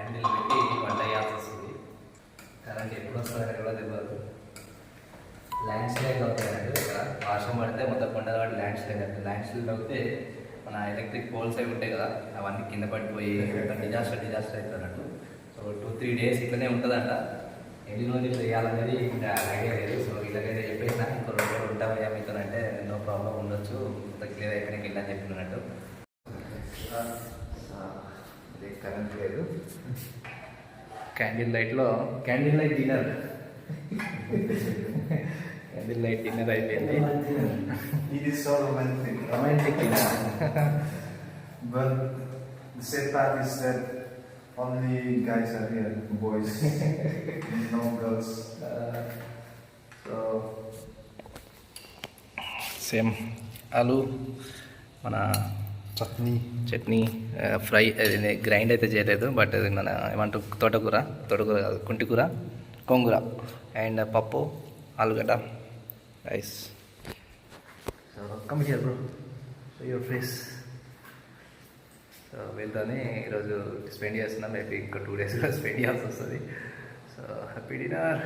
Candle పెట్టి వంట చేయాల్సి వస్తుంది. కరెంట్ ఎప్పుడు వస్తుందని కూడా తెలియదు. ల్యాండ్ స్లైడ్ అవుతాయండి. ఇక్కడ వర్షం పడితే మొత్తం కొండ వాటి ల్యాండ్ స్లైడ్ అవుతుంది. ల్యాండ్ స్లైడ్ అవుతే మన ఎలక్ట్రిక్ పోల్స్ అవి ఉంటాయి కదా, అవన్నీ కింద పడిపోయి డిజాస్టర్ అవుతుంది అన్నట్టు. సో 2-3 డేస్ ఇట్లనే ఉంటుందంట. ఎన్ని రోజులు చేయాలనేది ఇంకా ఐడియా లేదు. సో ఇలాగైతే చెప్పేసిన ఇంకో 2 రోజులు ఉంటామయ్యా మీతో అంటే నో ప్రాబ్లం ఉండొచ్చు, క్లియర్ అయిపోయినాక వెళ్ళని చెప్పినట్టు. కరెంట్ లేదు. Candle light dinner candle light dinner అయిపోయింది. ఇది so romantic dinner. But the sad part is that only guys are here, boys, no girls. So same ఆలు మన చట్నీ ఫ్రై గ్రైండ్ అయితే చేయలేదు, బట్ అది మన ఏమంటారు తోటకూర కాదు కుంటికూర గోంగూర అండ్ పప్పు ఆలుగడ్డ rice. So come here bro, so your face. So వీళ్ళతోనే ఈరోజు స్పెండ్ చేస్తున్నాం. మేబీ ఇంకా 2 days కూడా స్పెండ్ చేయాల్సి వస్తుంది. So happy dinner.